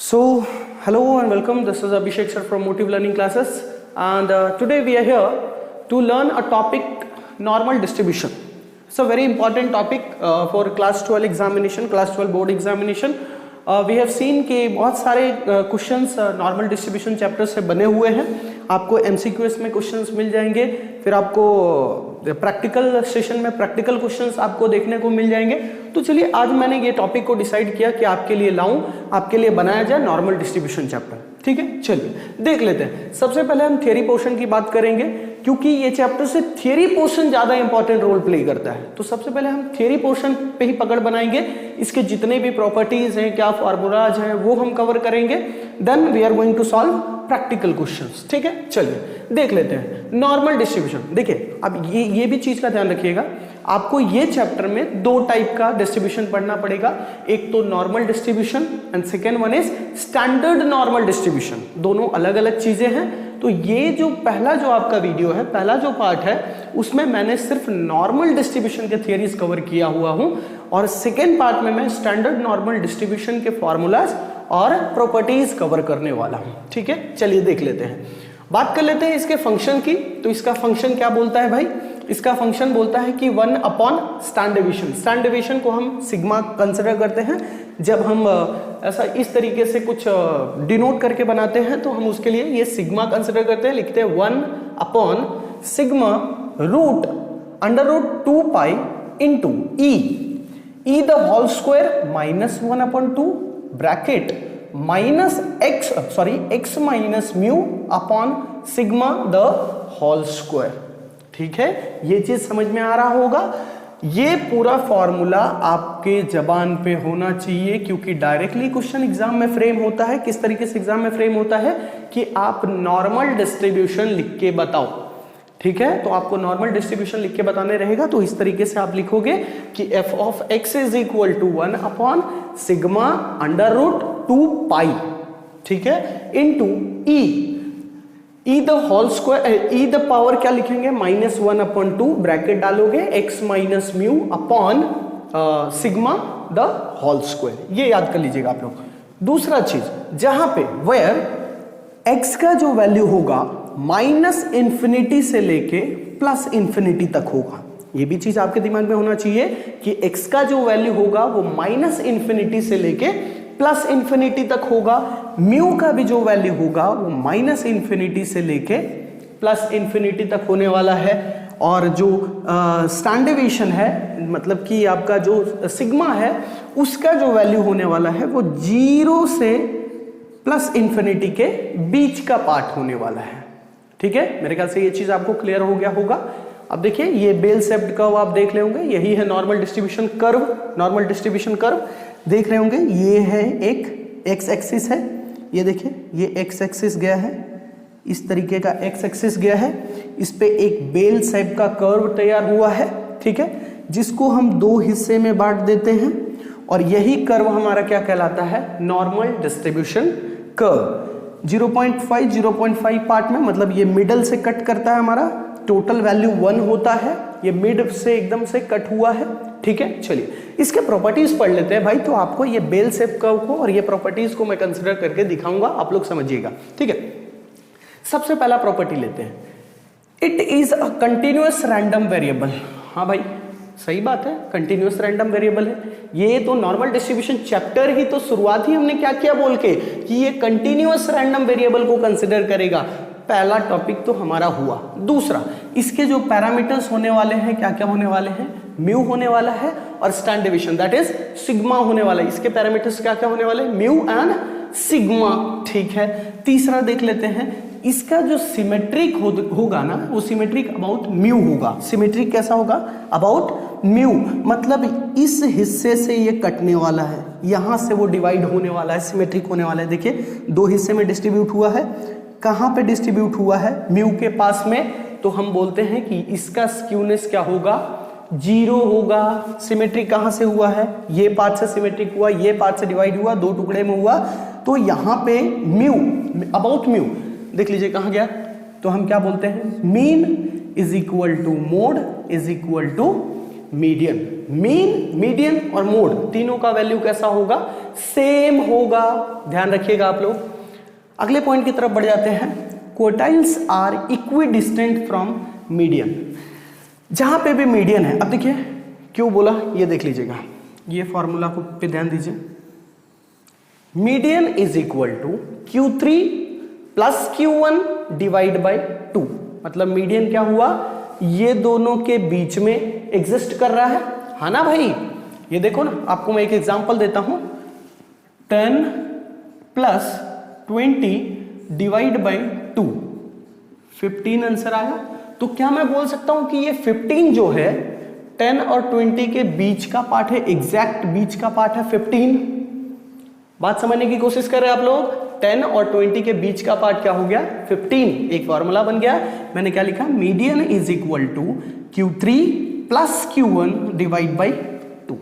So, hello and welcome. This is Abhishek sir from Motive Learning Classes, and today we are here to learn a topic, normal distribution. It's a very important topic for class 12 examination, class 12 board examination. We have seen कि बहुत सारे questions normal distribution chapter से बने हुए हैं. आपको MCQs में questions मिल जाएंगे, फिर आपको प्रैक्टिकल सेशन में प्रैक्टिकल क्वेश्चंस आपको देखने को मिल जाएंगे. तो चलिए आज मैंने ये टॉपिक को डिसाइड किया कि आपके लिए लाऊं, आपके लिए बनाया जाए नॉर्मल डिस्ट्रीब्यूशन चैप्टर. ठीक है, चलिए देख लेते हैं. सबसे पहले हम थियरी पोर्शन की बात करेंगे क्योंकि ये चैप्टर से थियरी पोर्शन ज्यादा इंपॉर्टेंट रोल प्ले करता है. तो सबसे पहले हम थियरी पोर्शन पे ही पकड़ बनाएंगे. इसके जितने भी प्रॉपर्टीज हैं, क्या फॉर्मूलाज हैं, वो हम कवर करेंगे. Then we are going to solve practical questions. ठीक है, चलिए देख लेते हैं नॉर्मल डिस्ट्रीब्यूशन. देखिए अब ये भी चीज का ध्यान रखिएगा, आपको ये चैप्टर में दो टाइप का डिस्ट्रीब्यूशन पढ़ना पड़ेगा. एक तो normal distribution and second one is standard normal distribution. दोनों अलग अलग चीजें हैं. तो ये जो पहला जो आपका वीडियो है, पहला जो पार्ट है, उसमें मैंने सिर्फ नॉर्मल डिस्ट्रीब्यूशन के थियरीज कवर किया हुआ हूं और सेकेंड पार्ट में मैं स्टैंडर्ड नॉर्मल डिस्ट्रीब्यूशन के फॉर्मूलाज और प्रॉपर्टीज कवर करने वाला हूं. ठीक है, चलिए देख लेते हैं. बात कर लेते हैं इसके फंक्शन की. तो इसका फंक्शन क्या बोलता है भाई? इसका फंक्शन बोलता है कि 1 upon stand deviation. Stand deviation को हम सिग्मा कंसिडर करते हैं. जब हम ऐसा इस तरीके से कुछ डिनोट करके बनाते हैं तो हम उसके लिए ये सिग्मा कंसिडर करते हैं. लिखते हैं 1 upon sigma root under root 2 pi into e the whole square minus 1 upon 2 bracket minus x minus mu upon sigma the whole square. ठीक है, ये चीज समझ में आ रहा होगा. ये पूरा फॉर्मूला आपके जबान पे होना चाहिए क्योंकि डायरेक्टली क्वेश्चन एग्जाम में फ्रेम होता है. किस तरीके से एग्जाम में फ्रेम होता है कि आप नॉर्मल डिस्ट्रीब्यूशन लिख के बताओ. ठीक है, तो आपको नॉर्मल डिस्ट्रीब्यूशन लिख के बताने रहेगा. तो इस तरीके से आप लिखोगे कि f of x is equal to 1 upon sigma under root 2 pi. ठीक है, into e the whole square, e the power क्या लिखेंगे? माइनस 1 अपॉन 2 ब्रैकेट डालोगे x minus mu upon sigma the whole square. ये याद कर लीजिएगा आप लोग. दूसरा चीज, जहां पे वेयर x का जो वैल्यू होगा माइनस इंफिनिटी से लेके प्लस इंफिनिटी तक होगा. ये भी चीज आपके दिमाग में होना चाहिए कि x का जो वैल्यू होगा वो माइनस इंफिनिटी से लेके प्लस इंफिनिटी तक होगा. म्यू का भी जो वैल्यू होगा वो माइनस इंफिनिटी से लेके प्लस इंफिनिटी तक होने वाला है. और जो स्टैंड डेविएशन है, मतलब कि आपका जो सिग्मा है, उसका जो वैल्यू होने वाला है वो 0 से प्लस इंफिनिटी के बीच का पार्ट होने वाला है. ठीक है, मेरे ख्याल से ये चीज आपको क्लियर हो गया होगा. अब देखिए ये बेल शेप्ड कर्व आप देख रहे होंगे, यही है normal distribution curve. Normal distribution curve देख रहे होंगे, ये है एक एक्स एक्सिस है. ये देखिए ये एक्स एक्सिस गया है, इस तरीके का एक्स एक्सिस गया है. इस पे एक बेल शेप का कर्व तैयार हुआ है. ठीक है, जिसको हम दो हिस्से में बांट देते हैं और यही कर्व हमारा क्या कहलाता है? Normal distribution curve. 0.5 पार्ट में, मतलब ये मिडल से कट करता है. हमारा टोटल वैल्यू 1 होता है, ये मिड से एकदम से कट हुआ है. ठीक है, चलिए इसके प्रॉपर्टीज पढ़ लेते हैं भाई. तो आपको ये बेल शेप कर्व को और ये प्रॉपर्टीज को मैं कंसीडर करके दिखाऊंगा, आप लोग समझिएगा. ठीक है, सबसे पहला प्रॉपर्टी लेते हैं. It is a continuous random variable. हाँ भाई, सही बात है, कंटिन्यूअस रैंडम वेरिएबल है. ये तो नॉर्मल डिस्ट्रीब्यूशन चैप्टर ही तो शुरुआत ही हमने क्या किया बोल के कि ये कंटिन्यूअस रैंडम वेरिएबल को कंसीडर करेगा. पहला टॉपिक तो हमारा हुआ. दूसरा, इसके जो पैरामीटर्स होने वाले हैं, क्या क्या होने वाले हैं? म्यू होने वाला है और stand deviation that is sigma होने वाला है. इसके पैरामीटर्स क्या क्या होने वाले? Mu and sigma. ठीक है, तीसरा देख लेते हैं. इसका जो सिमेट्रिक होगा ना, वो सिमेट्रिक अबाउट म्यू होगा. सिमेट्रिक कैसा होगा? About mu. मतलब इस हिस्से से ये कटने वाला है, यहां से वो डिवाइड होने वाला है, सिमेट्रिक होने वाला है. देखिए दो हिस्से में डिस्ट्रीब्यूट हुआ है. कहां पे डिस्ट्रीब्यूट हुआ है? म्यू के पास में. तो हम बोलते हैं कि इसका स्क्यूनेस क्या होगा? 0 होगा. सिमेट्रिक कहां से हुआ है? ये पार्ट से सिमेट्रिक हुआ, ये पार्ट से डिवाइड हुआ, दो टुकड़े में हुआ. तो यहां पे म्यू अबाउट म्यू देख लीजिए कहां गया. तो हम क्या बोलते हैं? Mean is equal to mode is equal to median. Mean, median और मोड तीनों का वैल्यू कैसा होगा? सेम होगा। ध्यान रखिएगा आप लोग। अगले पॉइंट की तरफ बढ़ जाते हैं। Quartiles are equidistant from median. जहां पे भी मीडियन है, अब देखिए क्यों बोला ये देख लीजिएगा, ये फॉर्मूला को पे ध्यान दीजिए। Median is equal to Q3 plus Q1 divide by 2। मतलब मीडियन क्या हुआ? ये दोनों के बीच में एग्जिस्ट कर रहा है ना भाई? ये देखो ना, आपको मैं एक एग्जांपल देता हूं। 10 प्लस 20 डिवाइड बाई 2, 15 आंसर आया। तो क्या मैं बोल सकता हूं कि ये 15 जो है 10 और 20 के बीच का पार्ट है, एग्जैक्ट बीच का पार्ट है 15। बात समझने की कोशिश कर रहे हैं आप लोग। 10 और 20 के बीच का पार्ट क्या हो गया? 15। एक फॉर्मूला बन गया। मैंने क्या लिखा? Median is equal to Q3 plus Q1 divide by 2।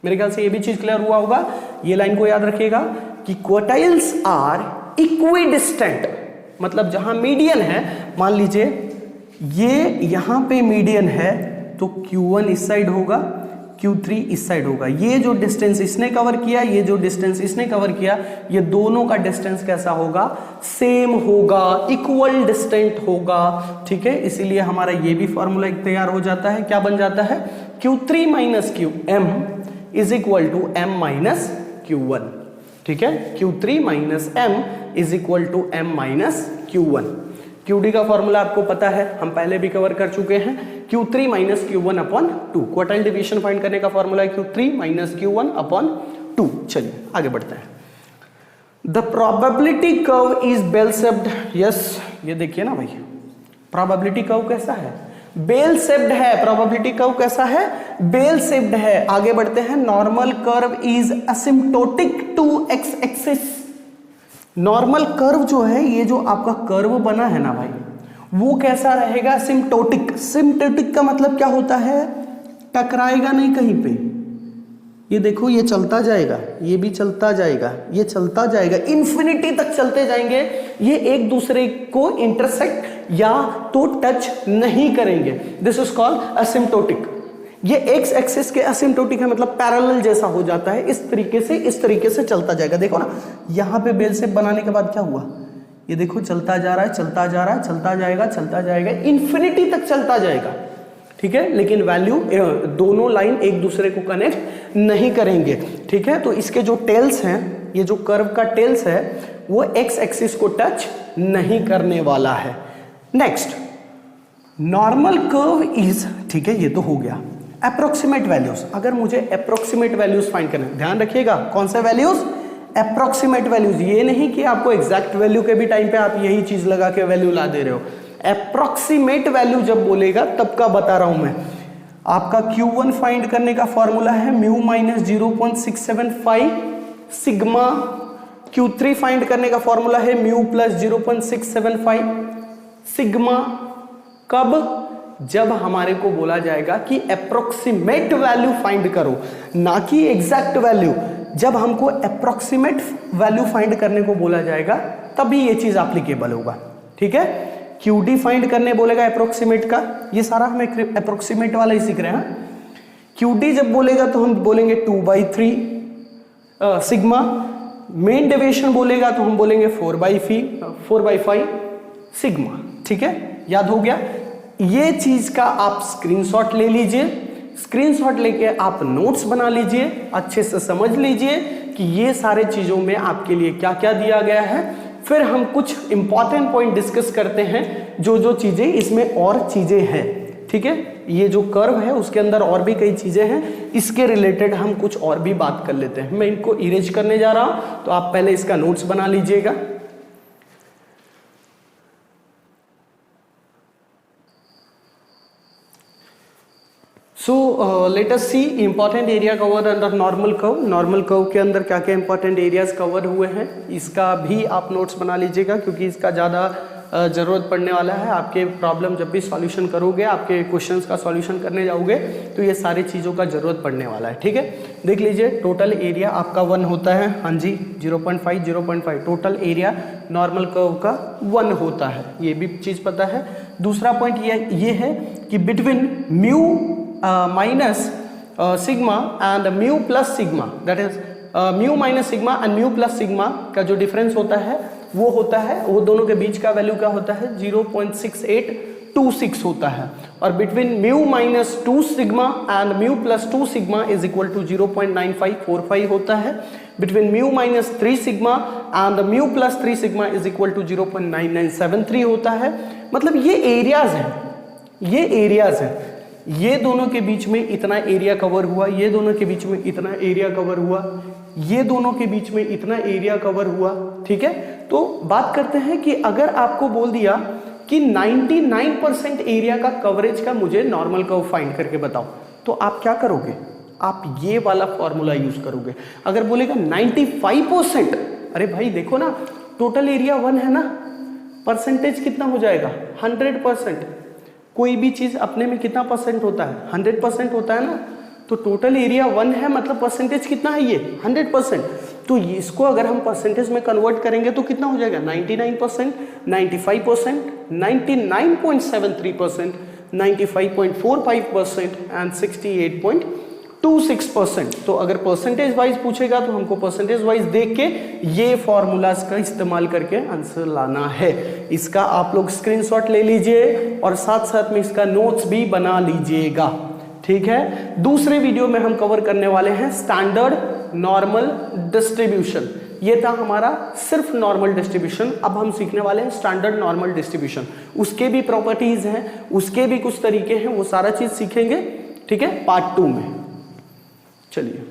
मेरे ख्याल से ये भी चीज क्लियर हुआ होगा। ये लाइन को याद रखिएगा कि क्वार्टाइल्स आर इक्विडिस्टेंट, मतलब जहां मीडियन है, मान लीजिए ये यहां पे मीडियन है तो Q1 इस साइड होगा, Q3 इस साइड होगा। ये जो डिस्टेंस इसने कवर किया, ये जो डिस्टेंस इसने कवर किया, ये दोनों का डिस्टेंस कैसा होगा? सेम होगा, इक्वल डिस्टेंट होगा। ठीक है, इसीलिए हमारा ये भी फॉर्मूला एक तैयार हो जाता है। क्या बन जाता है? Q3 minus QM is equal to M minus Q1। ठीक है, Q3 minus M is equal to M minus Q1। QD का फॉर्मूला आपको पता है, हम पहले भी कवर कर चुके हैं। Q3 minus Q1 upon 2। Quartile division find करने का फॉर्मूला है Q3 माइनस Q1 अपॉन 2। चलिए आगे बढ़ते हैं। The probability curve is bell shaped. Yes, ये देखिए ना भाई, प्रोबेबिलिटी कर्व कैसा है? बेल शेप्ड है। प्रोबेबिलिटी कर्व कैसा है? बेल शेप्ड है। आगे बढ़ते हैं। Normal curve is asymptotic to X axis. Normal curve जो है, ये जो आपका कर्व बना है ना भाई, वो कैसा रहेगा? सिम्प्टोटिक। सिम्प्टोटिक का मतलब क्या होता है? टकराएगा नहीं कहीं पे। ये देखो, ये चलता जाएगा, ये भी चलता जाएगा, ये चलता जाएगा, इन्फिनिटी तक चलते जाएंगे। ये एक दूसरे को इंटरसेक्ट या तो टच नहीं करेंगे। This is called asymptotic. ये एक्स एक्सिस के असिम्प्टोटिक है, मतलब पैरेलल जैसा हो जाता है। इस तरीके से चलता जाएगा। देखो ना, यहां पे बेल शेप बनाने के बाद क्या हुआ? ये देखो चलता जा रहा है, चलता जा रहा है, चलता जाएगा, चलता जाएगा, इन्फिनिटी तक चलता जाएगा। ठीक है, लेकिन वैल्यू दोनों लाइन एक दूसरे को कनेक्ट नहीं करेंगे। ठीक है, तो इसके जो टेल्स हैं, ये जो कर्व का टेल्स है, वो एक्स एक्सिस को टच नहीं करने वाला है। नेक्स्ट, नॉर्मल कर्व इज, ठीक है, ये तो हो गया। अप्रोक्सीमेट वैल्यूज, अगर मुझे अप्रोक्सीमेट वैल्यूज फाइंड करना है, ध्यान रखिएगा कौन से वैल्यूज? Approximate values. ये नहीं कि आपको एग्जैक्ट वैल्यू के भी टाइम पे आप यही चीज लगा के वैल्यू ला दे रहे हो। अप्रोक्सीमेट वैल्यू जब बोलेगा तब का बता रहा हूं मैं। आपका Q1 फाइंड करने का फॉर्मूला है mu minus 0.675 sigma. Q3 find करने का फॉर्मूला है म्यू प्लस 0.675 सिग्मा। कब? जब हमारे को बोला जाएगा कि अप्रोक्सीमेट वैल्यू फाइंड करो, ना कि एग्जैक्ट वैल्यू। जब हमको अप्रोक्सीमेट वैल्यू फाइंड करने को बोला जाएगा तभी ये चीज एप्लीकेबल होगा। ठीक है, QD फाइंड करने बोलेगा अप्रोक्सीमेट का, ये सारा हम अप्रोक्सीमेट वाला ही सीख रहे हैं। QD जब बोलेगा तो हम बोलेंगे 2/3 सिग्मा। मेन डेविएशन बोलेगा तो हम बोलेंगे 4/5 सिग्मा। ठीक है, याद हो गया? ये चीज का आप स्क्रीनशॉट ले लीजिए। स्क्रीनशॉट लेके आप नोट्स बना लीजिए, अच्छे से समझ लीजिए कि ये सारे चीजों में आपके लिए क्या क्या दिया गया है। फिर हम कुछ इंपॉर्टेंट पॉइंट डिस्कस करते हैं, जो चीजें इसमें और चीजें हैं। ठीक है, ये जो कर्व है उसके अंदर और भी कई चीजें हैं, इसके रिलेटेड हम कुछ और भी बात कर लेते हैं। मैं इनको इरेज करने जा रहा हूं, तो आप पहले इसका नोट्स बना लीजिएगा। So let us see important area cover under normal curve. Normal curve के अंदर क्या क्या इंपॉर्टेंट एरियाज कवर हुए हैं, इसका भी आप नोट्स बना लीजिएगा, क्योंकि इसका ज़्यादा ज़रूरत पड़ने वाला है। आपके प्रॉब्लम जब भी सॉल्यूशन करोगे, आपके क्वेश्चंस का सॉल्यूशन करने जाओगे, तो ये सारी चीज़ों का ज़रूरत पड़ने वाला है। ठीक है, देख लीजिए, टोटल एरिया आपका 1 होता है। हाँ जी, 0.5 टोटल एरिया नॉर्मल कर्व का 1 होता है, ये भी चीज़ पता है। दूसरा पॉइंट ये है कि between mu minus sigma and mu plus sigma, that is mu minus sigma and mu plus sigma का जो डिफरेंस होता है वो होता है, वो दोनों के बीच का वैल्यू क्या होता है 0.6826 होता है, और between mu minus 2 sigma and mu plus 2 sigma is equal to 0.9545 होता है, between mu minus 3 sigma and mu plus 3 sigma is equal to 0.9973 होता है। मतलब ये एरियाज हैं, ये एरियाज हैं, ये दोनों के बीच में इतना एरिया कवर हुआ, ये दोनों के बीच में इतना एरिया कवर हुआ, ये दोनों के बीच में इतना एरिया कवर हुआ, ठीक है। तो बात करते हैं कि अगर आपको बोल दिया कि 99% एरिया का कवरेज का मुझे नॉर्मल कर्व फाइंड करके बताओ, तो आप क्या करोगे, आप ये वाला फॉर्मूला यूज करोगे। अगर बोलेगा 95%, अरे भाई देखो ना टोटल एरिया 1 है ना, परसेंटेज कितना हो जाएगा 100%। कोई भी चीज अपने में कितना परसेंट होता है 100% होता है ना, तो टोटल एरिया 1 है मतलब परसेंटेज कितना है ये 100%। तो इसको अगर हम परसेंटेज में कन्वर्ट करेंगे तो कितना हो जाएगा 99%, 95%, 99.73%, 95.45% एंड 68.26%। तो अगर परसेंटेज वाइज पूछेगा तो हमको परसेंटेज वाइज देख के ये फॉर्मूलाज का इस्तेमाल करके आंसर लाना है। इसका आप लोग स्क्रीनशॉट ले लीजिए और साथ साथ में इसका नोट्स भी बना लीजिएगा, ठीक है। दूसरे वीडियो में हम कवर करने वाले हैं स्टैंडर्ड नॉर्मल डिस्ट्रीब्यूशन। ये था हमारा सिर्फ नॉर्मल डिस्ट्रीब्यूशन, अब हम सीखने वाले हैं स्टैंडर्ड नॉर्मल डिस्ट्रीब्यूशन। उसके भी प्रॉपर्टीज हैं, उसके भी कुछ तरीके हैं, वो सारा चीज सीखेंगे, ठीक है, पार्ट 2 में। चलिए।